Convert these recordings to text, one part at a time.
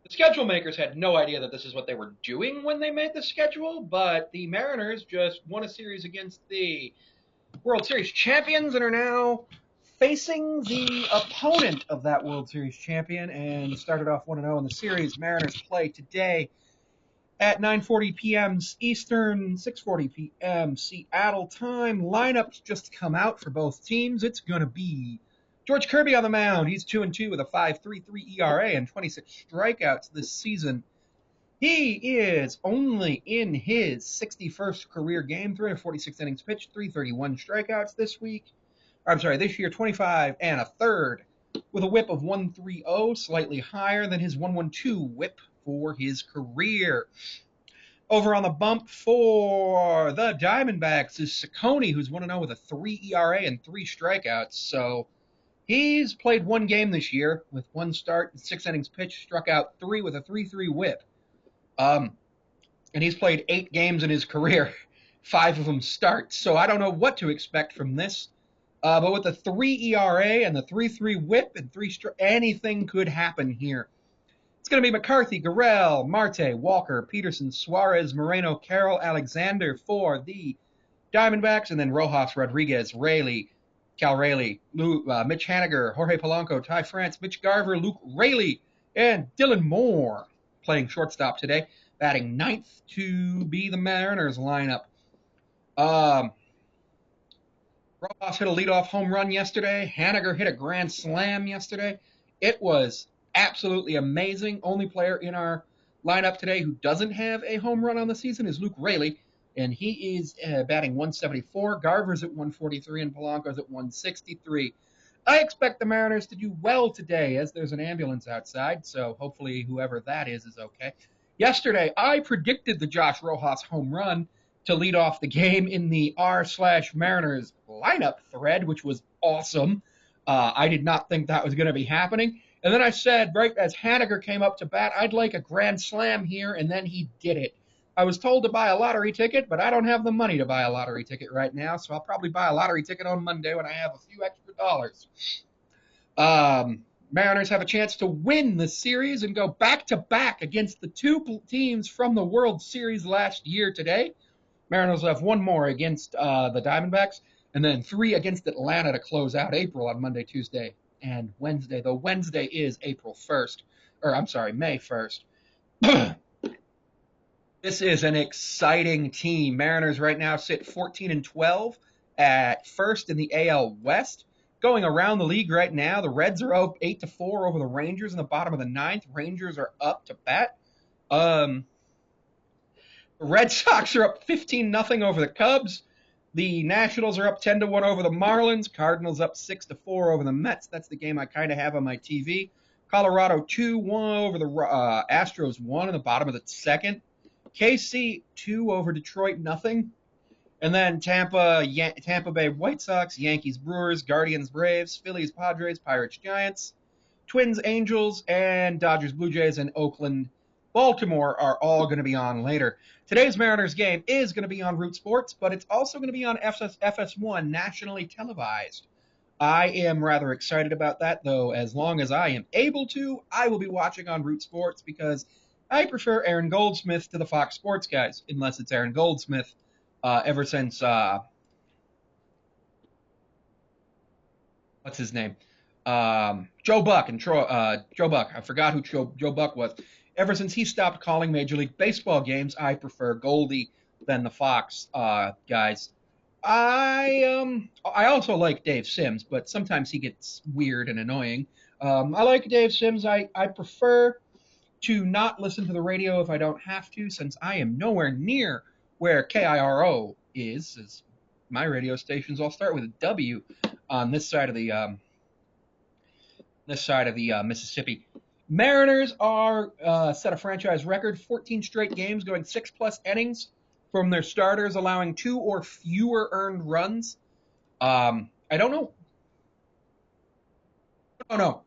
The schedule makers had no idea that this is what they were doing when they made the schedule, but the Mariners just won a series against the World Series champions and are now facing the opponent of that World Series champion and started off 1-0 in the series. Mariners play today at 9:40 p.m. Eastern, 6:40 p.m. Seattle time. Lineups just come out for both teams. It's going to be George Kirby on the mound. He's 2-2 with a 5.33 ERA and 26 strikeouts this season. He is only in his 61st career game, 346 innings pitched, 331 strikeouts this year, 25 and a third, with a whip of 130, slightly higher than his 112 whip for his career. Over on the bump for the Diamondbacks is Ciccone, who's 1-0 with a 3 ERA and 3 strikeouts. So he's played one game this year with one start and 6 innings pitched, struck out 3 with a 3.3 whip. And he's played 8 games in his career, 5 of them starts. So I don't know what to expect from this. But with the 3 ERA and the 3.3 whip and 3 anything could happen here. It's going to be McCarthy, Gurriel, Marte, Walker, Peterson, Suarez, Moreno, Carroll, Alexander for the Diamondbacks, and then Rojas, Rodriguez, Raley, Cal Raley, Mitch Haniger, Jorge Polanco, Ty France, Mitch Garver, Luke Raley, and Dylan Moore playing shortstop today, batting ninth to be the Mariners lineup. Rojas hit a leadoff home run yesterday. Haniger hit a grand slam yesterday. It was absolutely amazing. Only player in our lineup today who doesn't have a home run on the season is Luke Raley, and he is batting 174. Garver's at 143, and Polanco's at 163. I expect the Mariners to do well today, as there's an ambulance outside, so hopefully whoever that is okay. Yesterday, I predicted the Josh Rojas home run to lead off the game in the r/Mariners lineup thread, which was awesome. I did not think that was going to be happening. And then I said, right as Haniger came up to bat, I'd like a grand slam here, and then he did it. I was told to buy a lottery ticket, but I don't have the money to buy a lottery ticket right now, so I'll probably buy a lottery ticket on Monday when I have a few extra dollars. Mariners have a chance to win the series and go back-to-back against the 2 teams from the World Series last year today. Mariners will have 1 more against the Diamondbacks, and then 3 against Atlanta to close out April on Monday, Tuesday, and Wednesday, though Wednesday is May 1st. This is an exciting team. Mariners right now sit 14-12 at first in the AL West. Going around the league right now, the Reds are up 8-4 over the Rangers in the bottom of the 9th. Rangers are up to bat. The Red Sox are up 15-0 over the Cubs. The Nationals are up 10-1 over the Marlins. Cardinals up 6-4 over the Mets. That's the game I kind of have on my TV. Colorado 2-1 over the Astros, 1 in the bottom of the 2nd. KC 2 over Detroit, 0. And then Tampa Bay White Sox, Yankees Brewers, Guardians Braves, Phillies Padres, Pirates Giants, Twins Angels, and Dodgers Blue Jays, and Oakland Baltimore are all going to be on later. Today's Mariners game is going to be on Root Sports, but it's also going to be on FS1, nationally televised. I am rather excited about that, though. As long as I am able to, I will be watching on Root Sports because I prefer Aaron Goldsmith to the Fox Sports guys, unless it's Aaron Goldsmith. Ever since what's his name? Joe Buck and Joe Buck. I forgot who Joe Buck was. Ever since he stopped calling Major League Baseball games, I prefer Goldie than the Fox guys. I also like Dave Sims, but sometimes he gets weird and annoying. I like Dave Sims. I prefer to not listen to the radio if I don't have to, since I am nowhere near where KIRO is, as my radio stations all start with a W on this side of the Mississippi. Mariners are set a franchise record, 14 straight games going 6+ innings from their starters, allowing 2 or fewer earned runs. I don't know.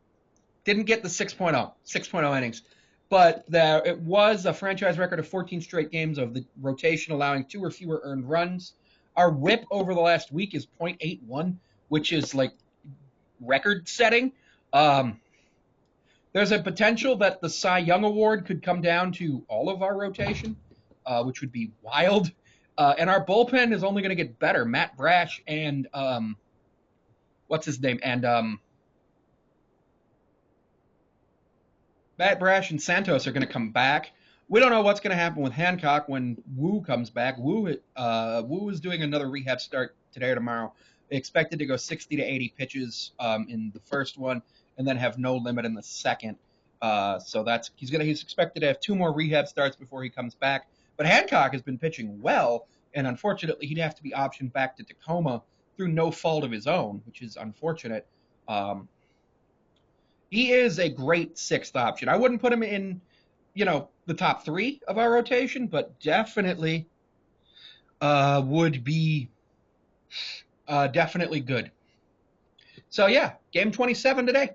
Didn't get the 6.0 innings. But it was a franchise record of 14 straight games of the rotation, allowing 2 or fewer earned runs. Our whip over the last week is .81, which is like record setting. There's a potential that the Cy Young Award could come down to all of our rotation, which would be wild. And our bullpen is only going to get better. Matt Brash and what's his name? And Matt Brash and Santos are going to come back. We don't know what's going to happen with Hancock when Wu comes back. Wu is doing another rehab start today or tomorrow. Expected to go 60 to 80 pitches in the first one, and then have no limit in the second. So he's expected to have 2 more rehab starts before he comes back. But Hancock has been pitching well, and unfortunately he'd have to be optioned back to Tacoma through no fault of his own, which is unfortunate. He is a great 6th option. I wouldn't put him in, the top 3 of our rotation, but definitely would be definitely good. So yeah, game 27 today.